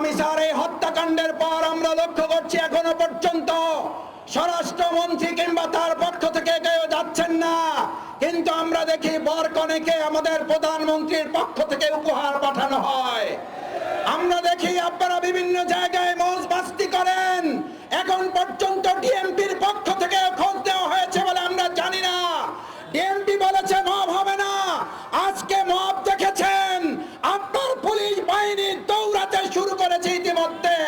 লামিসার এই হত্যাকাণ্ডের পর আমরা লক্ষ্য করছি এখনো পর্যন্ত স্বরাষ্ট্রমন্ত্রী কিংবা তার পক্ষ থেকে কেউ যাচ্ছেন না, কিন্তু আমরা দেখি বরকনেকে আমাদের প্রধানমন্ত্রীর পক্ষ থেকে উপহার পাঠানো হয়। আমরা দেখি আপনারা বিভিন্ন জায়গায় মৌজবাস্তি করেন। এখন পর্যন্ত ডিএমপির পক্ষ থেকে খোঁজ দেওয়া হয়েছে বলে আমরা জানি না। ডিএমপি বলেছে মব হবে না। আজকে মব দেখেছেন, আপনার পুলিশ বাহিনী দৌড়াতে শুরু করেছে ইতিমধ্যে।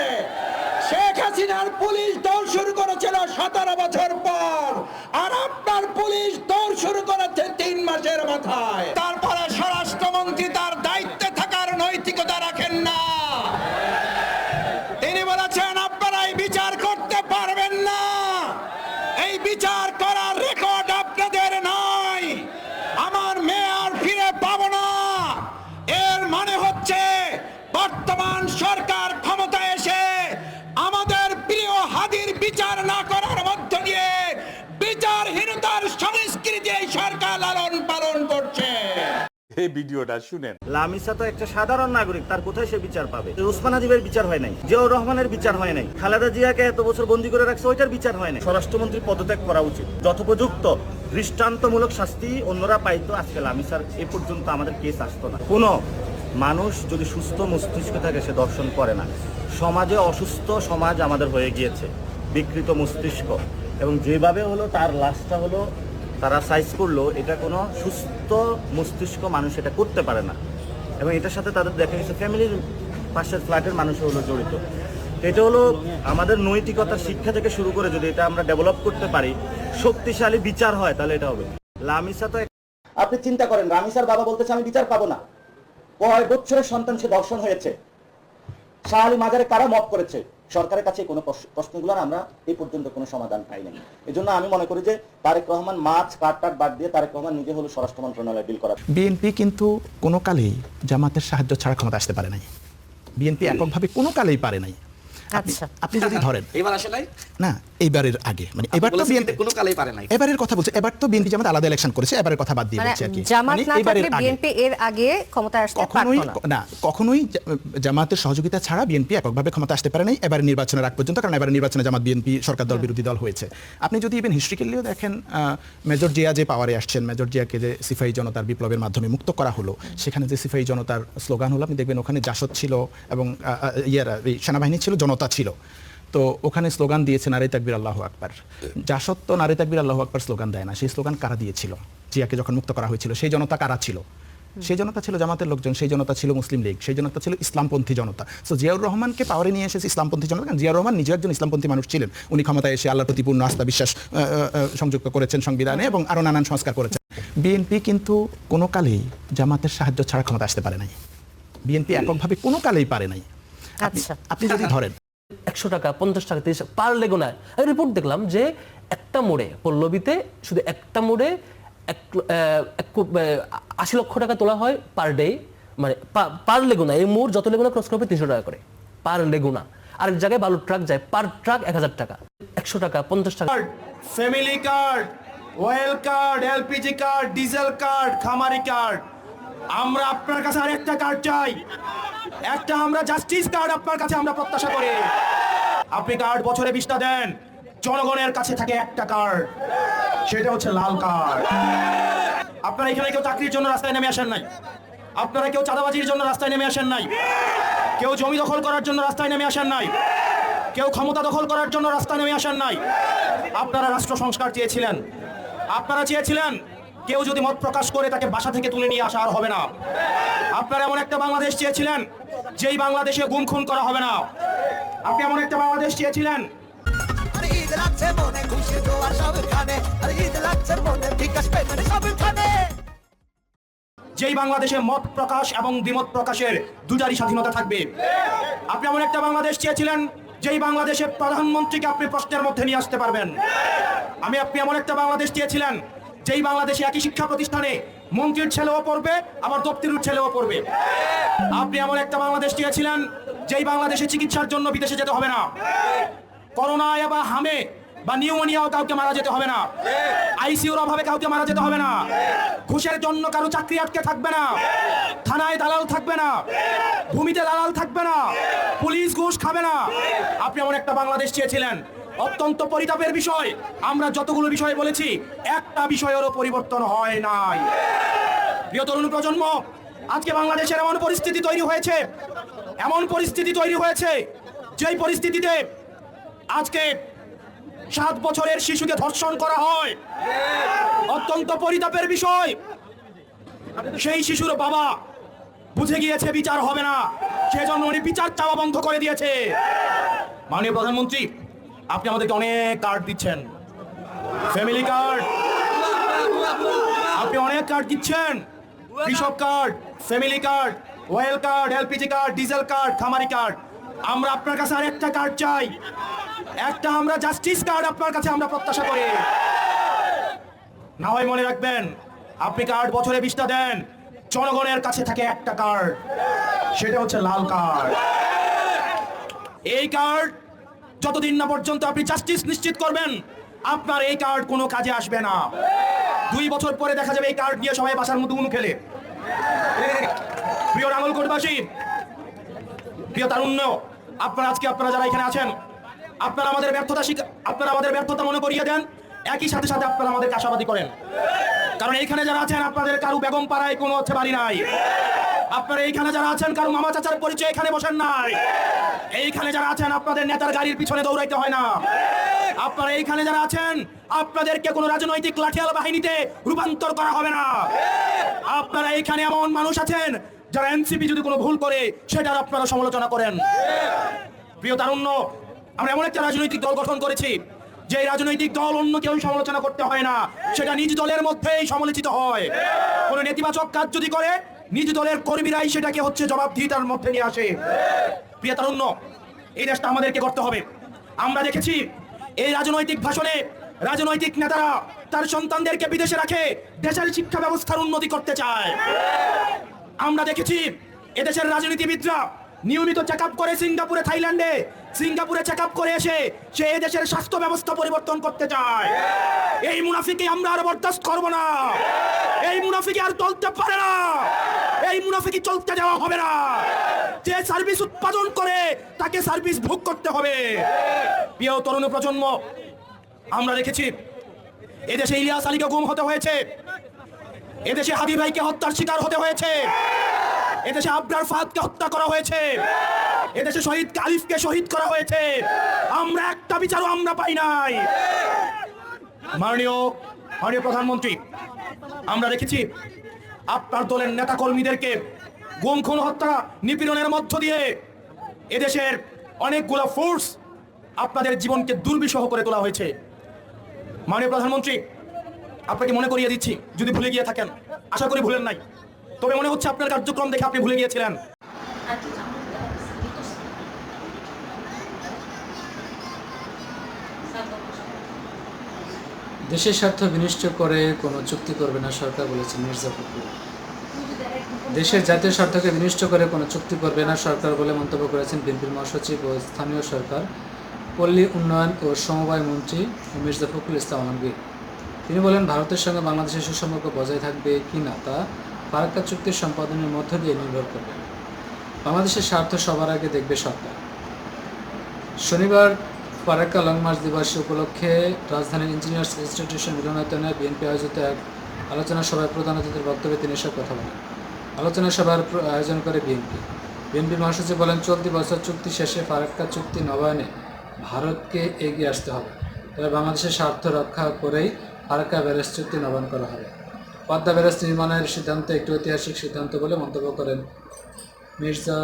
শেখ হাসিনার পুলিশ দৌড় শুরু করেছিল 17 বছর পর, আর আপনার পুলিশ দৌড় শুরু করেছে 3 মাসের মাথায়। তারপরে স্বরাষ্ট্রমন্ত্রী তার দায়িত্বে থাকার নৈতিকতা রাখেন না। তিনি বলেছেন আপনারা এই বিচার করতে পারবেন না, এই বিচার করার রেকর্ড আপনাদের নাই, আমার মেয়ার ফিরে পাবো না। এর মানে হচ্ছে বর্তমান সরকার ক্ষমতায় এসে আমাদের প্রিয় হাদির বিচার না করার মধ্য দিয়ে বিচারহীনতার সংস্কৃতি এই সরকার লালন পালন করছে। এই ভিডিওটা শুনেন। লামিসা তো একটা সাধারণ নাগরিক, তার কোথায় সে বিচার পাবে? ওসমান হাদিবের বিচার হয় নাই, জিয়াউর রহমানের বিচার হয় নাই, খালেদা জিয়াকে এত বছর বন্দী করে রাখছে, ওইটার বিচার হয় নাই। স্বরাষ্ট্রমন্ত্রী পদত্যাগ করা উচিত, যথোপযুক্ত দৃষ্টান্তমূলক শাস্তি অন্যরা পাইতো। আজকে লামিসার এ পর্যন্ত আমাদের কেস আসতো না। কোনো মানুষ যদি সুস্থ মস্তিষ্ক থাকে সে দর্শন করে না। সমাজে অসুস্থ সমাজ আমাদের হয়ে গিয়েছে, বিকৃত মস্তিষ্ক, এবং যেভাবে হলো তার লাশটা হলো তারা সাইজ করলো, এটা কোনো সুস্থ মস্তিষ্ক মানুষ এটা করতে পারে না। এবং এটার সাথে তাদের দেখা গেছে ফ্যামিলির পাশের ফ্ল্যাটের মানুষ হলো জড়িত। এটা হলো আমাদের নৈতিকতার শিক্ষা থেকে শুরু করে যদি এটা আমরা ডেভেলপ করতে পারি, শক্তিশালী বিচার হয়, তাহলে এটা হবে। লামিসা তো আপনি চিন্তা করেন, লামিসার বাবা বলতেছে আমি বিচার পাবো না। কয় বছরের সন্তান সে ধর্ষণ হয়েছে, শাহ আলী মাজারে কারা মত করেছে, সরকারের কাছে কোনো প্রশ্নগুলোর আমরা এই পর্যন্ত কোনো সমাধান পাই নাই। এই জন্য আমি মনে করি যে তারেক রহমান মাছ কাট বাদ দিয়ে তারেক রহমান নিজে হলো স্বরাষ্ট্র মন্ত্রণালয় ডিল করা। বিএনপি কিন্তু কোনো কালেই জামাতের সাহায্য ছাড়া ক্ষমতা আসতে পারে নাই। বিএনপি এককভাবে কোনো কালেই পারে নাই। আপনি যদি ধরেন এবার আসে নাই না, এইবারের আগে মানে এবার তো বিএনপি কোনো কালেই পারে নাই। এবারের কথা বলছে, এবার তো বিএনপি জামাত আলাদা ইলেকশন করেছে, এবারের কথা বাদ দিয়ে বলছে আর কি। জামাত না থাকলে বিএনপি এর আগে ক্ষমতায় আসতে পারতো না। কখনোই জামাতের সহযোগিতা ছাড়া বিএনপি এককভাবে ক্ষমতা আসতে পারে নাই এবারে নির্বাচনের আগ পর্যন্ত, কারণ এবারে নির্বাচনে জামাত বিএনপি সরকার দল বিরোধী দল হয়েছে। আপনি যদি ইভেন হিস্ট্রিক্যালিও দেখেন, মেজর জিয়া যে পাওয়ারে আসছেন, মেজর জিয়াকে যে সিপাহী জনতার বিপ্লবের মাধ্যমে মুক্ত করা হলো, সেখানে যে সিপাহী জনতার স্লোগান হলো, আপনি দেখবেন ওখানে জাসদ ছিল এবং সেনাবাহিনী ছিল, জনতা ছিল। তো ওখানে স্লোগান দিয়েছে নারে তাকবীর আল্লাহু আকবার। জাসদ তো নারে তাকবীর আল্লাহু আকবার স্লোগান দেয় না। সেই স্লোগান কারা দিয়েছিল? জিয়াকে যখন মুক্ত করা হয়েছিল সেই জনতা কারা ছিল? সেই জনতা ছিল জামাতের লোকজন, সেই জনতা ছিল মুসলিম লীগ, সেই জনতা ছিল ইসলামপন্থী জনতা। সো জিয়াউর রহমানকে পাওয়ারে নিয়ে এসেছে ইসলামপন্থী জনতা, কারণ জিয়াউর রহমান নিজে একজন ইসলামপন্থী মানুষ ছিলেন। উনি ক্ষমতায় এসে আল্লাহর প্রতি পূর্ণ আস্থা বিশ্বাস সংযুক্ত করেছেন সংবিধানে এবং আরও নানান সংস্কার করেছেন। বিএনপি কিন্তু কোনো কালেই জামাতের সাহায্য ছাড়া ক্ষমতা আসতে পারে নাই। বিএনপি এককভাবে কোনো কালেই পারে নাই। আপনি যদি ধরেন 100 টাকা 50 টাকা 30 পার লেগুনায় রিপোর্ট দেখলাম যে একটা মোড়ে পল্লবীতে শুধু একটা মোড়ে 80 লক্ষ টাকা তোলা হয় পার ডে, মানে পার লেগুনা। এই মোড় যত লেগুনা ক্রস করবে 300 টাকা করে পার লেগুনা। আরেক জায়গায় বালুর ট্রাক যায়, পার ট্রাক 1000 টাকা। 100 টাকা 50 টাকা। Family card, well card, LPG card, diesel card, খামারি কার্ড। আমরা আপনার কাছে আরেকটা কার্ড চাই, একটা আমরা জাস্টিস কার্ড আপনার কাছে আমরা প্রত্যাশা করি। আপনি কার্ড বছরে 20টা দেন, জনগণের কাছে থাকে একটা কার্ড, সেটা হচ্ছে লাল কার্ড। আপনারা এখানে কেউ চাকরির জন্য রাস্তায় নেমে আসেন নাই, আপনারা কেউ চাঁদাবাজির জন্য রাস্তায় নেমে আসেন নাই, কেউ জমি দখল করার জন্য রাস্তায় নেমে আসেন নাই, কেউ ক্ষমতা দখল করার জন্য রাস্তায় নেমে আসেন নাই। আপনারা রাষ্ট্র সংস্কার চেয়েছিলেন, আপনারা চেয়েছিলেন কেউ যদি মত প্রকাশ করে তাকে বাসা থেকে তুলে নিয়ে আসা আর হবে না। আপনারা এমন একটা বাংলাদেশ চেয়েছিলেন যেই বাংলাদেশে গুম খুন করা হবে না। আপনি এমন একটা বাংলাদেশ চেয়েছিলেন যেই বাংলাদেশে মত প্রকাশ এবং দ্বিমত প্রকাশের দুটারই স্বাধীনতা থাকবে। আপনি এমন একটা বাংলাদেশ চেয়েছিলেন যেই বাংলাদেশে প্রধানমন্ত্রীকে আপনি প্রশ্নের মধ্যে নিয়ে আসতে পারবেন। আপনি এমন একটা বাংলাদেশ চেয়েছিলেন যেই বাংলাদেশে একই শিক্ষা প্রতিষ্ঠানে মন্ত্রীর ছেলেও পড়বে আবার দপ্তরের ছেলেও পড়বে। আপনি এমন একটা বাংলাদেশ চেয়েছিলেন যেই বাংলাদেশে চিকিৎসার জন্য বিদেশে যেতে হবে না, করোনায় বা হামে বা নিউমোনিয়াও কাউকে মারা যেতে হবে না, আইসিইউর অভাবে কাউকে মারা যেতে হবে না, ঘুষের জন্য কারো চাকরি আটকে থাকবে না, থানায় দালাল থাকবে না, ভূমিতে দালাল থাকবে না, পুলিশ জাস্টিস ঘুষ খাবে না। আপনি এমন একটা বাংলাদেশ চেয়েছিলেন। অত্যন্ত পরিতাপের বিষয়, আমরা যতগুলো বিষয় বলেছি একটা বিষয়েরও পরিবর্তন হয় নাই। প্রিয় তরুণ প্রজন্ম, আজকে বাংলাদেশের এমন পরিস্থিতি তৈরি হয়েছে যেই পরিস্থিতিতে আজকে 7 বছরের শিশুকে ধর্ষণ করা হয়। অত্যন্ত পরিতাপের বিষয়, সেই শিশুর বাবা বুঝে গিয়েছে বিচার হবে না, সেজন্য উনি বিচার চাওয়া বন্ধ করে দিয়েছে। মাননীয় প্রধানমন্ত্রী, আপনি আমাদেরকে অনেক কার্ড দিচ্ছেন, ফ্যামিলি কার্ড, আপনি অনেক কার্ড দিচ্ছেন, কৃষক card, family card, well card, LPG card, diesel card, খামারি কার্ড। আমরা আপনার কাছে আরেকটা কার্ড চাই, একটা আমরা জাস্টিস কার্ড আপনার কাছে আমরা প্রত্যাশা করি। না হয় মনে রাখবেন, আপনি কার্ড বছরে 20টা দেন, জনগণের কাছে থাকে একটা কার্ড, সেটা হচ্ছে লাল কার্ড। এই কার্ড যতদিন না পর্যন্ত আপনি জাস্টিস নিশ্চিত করবেন, আপনার এই কার্ড কোনো কাজে আসবে না। 2 বছর পরে দেখা যাবে এই কার্ড নিয়ে সবাই বাসার মধ্যে উনু খেলে। প্রিয় নাঙ্গলকোটবাসী, প্রিয় তারুণ্য, আপনারা যারা এখানে আছেন, আপনারা আমাদের ব্যর্থতা মনে করিয়ে দেন, একই সাথে সাথে আপনারা আমাদেরকে আশাবাদী করেন। কারণ এইখানে যারা আছেন, আপনাদের কারু বেগম পাড়ায় কোনো বাড়ি নাই। আপনারা এইখানে যারা আছেন, কারু মামা চাচার পরিচয় এখানে বসেন নাই। এইখানে যারা আছেন, আপনাদের নেতার গাড়ির পিছনে দৌড়াইতে হয় না। আপনারা এইখানে যারা আছেন, আপনাদেরকে কোনো রাজনৈতিক লাঠিয়াল বাহিনীতে রূপান্তর করা হবে না। আপনারা এইখানে এমন মানুষ আছেন যারা এনসিপি যদি কোনো ভুল করে সেটার আপনারা সমালোচনা করেন। প্রিয় তারুণ্য, আমরা এমন একটা রাজনৈতিক দল গঠন করেছি যে রাজনৈতিক দল অন্য কেউ সমালোচনা করতে হয় না, সেটা নিজ দলের মধ্যেই সমালোচিত হয়। কোনো নেতিবাচক কাজ যদি করে, নিজ দলের কর্মীরাই সেটাকে জবাবদিহিতার মধ্যে নিয়ে আসে। প্রিয় তারুণ্য, এই দেশটা আমাদেরকে করতে হবে। আমরা দেখেছি এই রাজনৈতিক ভাষণে রাজনৈতিক নেতারা তার সন্তানদেরকে বিদেশে রাখে দেশের শিক্ষা ব্যবস্থার উন্নতি করতে চায়। আমরা দেখেছি এদেশের রাজনীতিবিদরা নিয়মিত চেক আপ করে সিঙ্গাপুরে চেক আপ করে এসে সে দেশের স্বাস্থ্য ব্যবস্থা পরিবর্তন করতে চায়। এই মুনাফিকে আমরা আর বরদাস্ত করব না। এই মুনাফিকে আর চলতে পারে না। এই মুনাফিকি চলতে দেওয়া হবে না। যে সার্ভিস উৎপাদন করে তাকে সার্ভিস ভোগ করতে হবে। প্রিয় তরুণ প্রজন্ম, আমরা দেখেছি এদেশে ইলিয়াস আলীকে গুম হতে হয়েছে, এদেশে হাদি ভাইকে হত্যার শিকার হতে হয়েছে, এদেশে আবরার ফাহাদকে হত্যা করা হয়েছে, এদেশে শহীদ আলিফকে শহীদ করা হয়েছে। আমরা একটা বিচারও আমরা পাই নাই। মাননীয় প্রধানমন্ত্রী, আমরা দেখেছি আপনার দলের নেতা কর্মীদেরকে গুম খুন হত্যা নিপীড়নের মধ্য দিয়ে এদেশের অনেকগুলো ফোর্স আপনাদের জীবনকে দুর্বিষহ করে তোলা হয়েছে। মাননীয় প্রধানমন্ত্রী, আপনাকে মনে করিয়ে দিচ্ছি, যদি ভুলে গিয়ে থাকেন, আশা করি ভুলেন নাই, তবে মনে হচ্ছে আপনার কার্যক্রম দেখে আপনি ভুলে গিয়েছিলেন। দেশের স্বার্থ বিনষ্ট করে কোনো চুক্তি করবে না সরকার, বলেছেন মির্জা ফখরুল। দেশের জাতীয় স্বার্থকে বিনষ্ট করে কোনো চুক্তি করবে না সরকার বলে মন্তব্য করেছেন বিএনপির মহাসচিব ও স্থানীয় সরকার, পল্লী উন্নয়ন ও সমবায় মন্ত্রী মির্জা ফখরুল ইসলাম আলমগীর। তিনি বলেন, ভারতের সঙ্গে বাংলাদেশের সুসম্পর্ক বজায় থাকবে কি না তা ফারাক্কা চুক্তির সম্পাদনের মধ্য দিয়ে নির্ভর করবে। বাংলাদেশের স্বার্থ সবার আগে দেখবে সরকার। শনিবার ফারাক্কা লং মার্চ দিবস উপলক্ষে রাজধানীর ইঞ্জিনিয়ার্স ইনস্টিটিউশন মিলনায়তনে বিএনপি আয়োজিত এক আলোচনা সভায় প্রধান অতিথির বক্তব্যে তিনি এসব কথা বলেন। আলোচনা সভার আয়োজন করে বিএনপি মহাসচিব বলেন, চলতি বছর চুক্তি শেষে ফারাক্কা চুক্তি নবায়নে ভারতকে এগিয়ে আসতে হবে। তবে বাংলাদেশের স্বার্থ রক্ষা করেই ফারাক্কা ব্যারেজ চুক্তি নবায়ন করা হবে। পদ্মা ব্যারেজ নির্মাণের সিদ্ধান্ত একটি ঐতিহাসিক সিদ্ধান্ত বলে মন্তব্য করেন মির্জা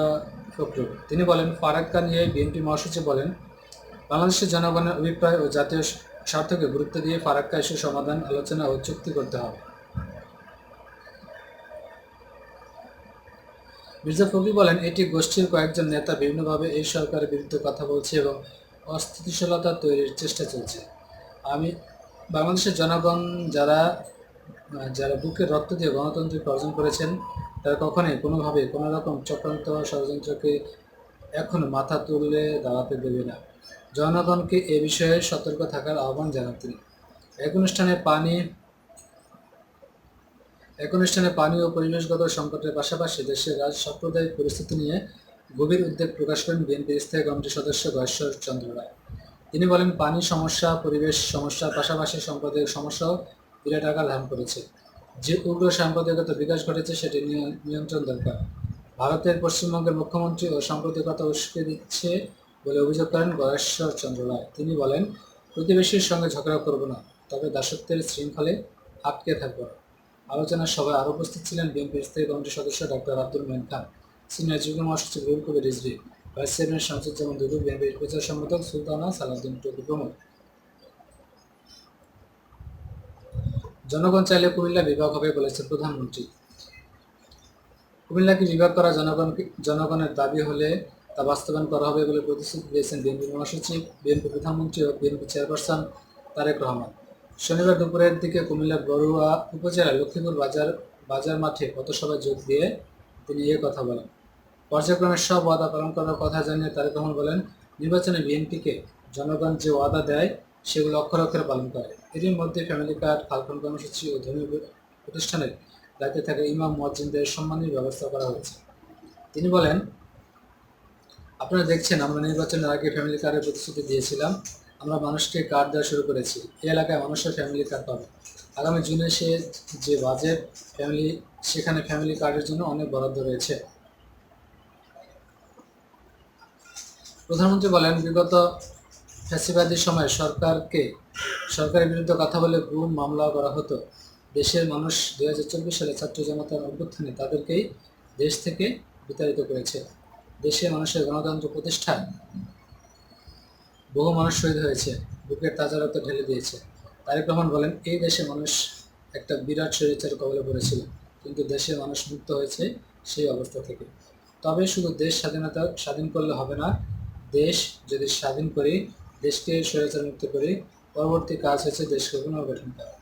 ফখরুল। তিনি বলেন, ফারাক্কা নিয়ে বিএনপি মহাসচিব বলেন, বাংলাদেশের জনগণের অভিপ্রায় ও জাতীয় স্বার্থকে গুরুত্ব দিয়ে ফারাক্কা ইস্যু সমাধান, আলোচনা ও চুক্তি করতে হবে। মির্জা ফখরুল বলেন, এটি গোষ্ঠীর কয়েকজন নেতা বিভিন্নভাবে এই সরকারের বিরুদ্ধে কথা বলছে এবং অস্থিতিশীলতা তৈরির চেষ্টা চলছে। বাংলাদেশের জনগণ যারা বুকের রক্ত দিয়ে গণতন্ত্রকে অর্জন করেছেন, তারা কখনোই কোনোভাবে কোনো রকম চক্রান্ত ষড়যন্ত্রকে এখনো মাথা তুলে দাঁড়াতে দেবে না। জনগণকে এ বিষয়ে সতর্ক থাকার আহ্বান জানান তিনি। এক অনুষ্ঠানে পানি ও পরিবেশগত সংকটের পাশাপাশি দেশের সাম্প্রদায়িক পরিস্থিতি নিয়ে গভীর উদ্বেগ প্রকাশ করেন বিএনপির স্থায়ী কমিটির সদস্য গয়েশ্বর চন্দ্র রায়। তিনি বলেন, পানি সমস্যা, পরিবেশ সমস্যার পাশাপাশি সাম্প্রদায়িক সমস্যাও বিরাট আকার ধারণ করেছে। যে উগ্র সাম্প্রদায়িকতা বিকাশ ঘটেছে সেটি নিয়ন্ত্রণ দরকার। ভারতের পশ্চিমবঙ্গের মুখ্যমন্ত্রী ও সাম্প্রদায়িকতা উস্কে দিচ্ছে বলে অভিযোগ করেন গয়েশ্বর চন্দ্র রায়। তিনি বলেন, প্রতিবেশীর সঙ্গে ঝগড়া করব না, তবে দাসত্বের শৃঙ্খলে আটকে থাকব না। আলোচনার সভায় আরও উপস্থিত ছিলেন বিএনপির স্থায়ী কমিটির সদস্য ডক্টর আব্দুল মেন খান, সিনিয়র যুগ্ম মহাসচিব রুহুল কবির রিজভী, ভাইস চেয়ারম্যান শামসুজ্জামান দুদু, বিএনপির প্রচার সম্পাদক সুলতানা সালাউদ্দিন টুকু প্রমুখ। জনগণ চাইলে কুমিল্লা বিভাগ হবে বলেছেন প্রধানমন্ত্রী। কুমিল্লাকে বিভাগ করা জনগণের দাবি হলে তা বাস্তবায়ন করা হবে বলে প্রতিশ্রুতি দিয়েছেন বিএনপি মহাসচিব, বিএনপি প্রধানমন্ত্রী ও বিএনপি চেয়ারপারসন তারেক রহমান। শনিবার দুপুরের দিকে কুমিল্লার বড়ুয়া উপজেলার লক্ষ্মীপুর বাজার মাঠে পথসভায় যোগ দিয়ে তিনি এ কথা বলেন। পর্যায়ক্রমে সব ওয়াদা পালন করার কথা জানিয়ে তারেক রহমান বলেন, নির্বাচনে বিএনপিকে জনগণ যে ওয়াদা দেয় সেগুলো অক্ষরে অক্ষরে পালন করে। এরই মধ্যে ফ্যামিলি কার্ড, খালফন কর্মসূচি ও ধর্মীয় প্রতিষ্ঠানের দায়িত্বে থাকা ইমাম মুয়াজ্জিনদের সম্মানের ব্যবস্থা করা হয়েছে। তিনি বলেন, আপনারা দেখছেন, আমরা নির্বাচনের আগে ফ্যামিলি কার্ডের প্রতিশ্রুতি দিয়েছিলাম। আমরা মানুষকে কার্ড দেওয়া শুরু করেছি। এই এলাকায় মানুষের ফ্যামিলি কার্ড পাবে। আগামী জুনে যে বাজেট সেখানে ফ্যামিলি কার্ডের জন্য অনেক বরাদ্দ রয়েছে। প্রধানমন্ত্রী বলেন, বিগত ফ্যাসিবাদী সময়ে সরকারের বিরুদ্ধে কথা বলে গুম মামলা করা হতো। দেশের মানুষ 2024 সালে ছাত্র জনতার অভ্যুত্থানে তাদেরকেই দেশ থেকে বিতাড়িত করেছে। দেশের মানুষের গণতন্ত্র প্রতিষ্ঠায় বহু মানুষ শহীদ হয়েছে, বুকের তাজা রক্ত ঢেলে দিয়েছে। তারেক রহমান বলেন, এই দেশে মানুষ একটা বিরাট স্বৈরাচারের কবলে পড়েছিল, কিন্তু দেশের মানুষ মুক্ত হয়েছে সেই অবস্থা থেকে। তবে শুধু দেশ স্বাধীন করলে হবে না, দেশ যদি স্বাধীন করি, দেশকে স্বৈরাচার মুক্ত করি, পরবর্তী কাজ হচ্ছে দেশকে পুনর্গঠন করা।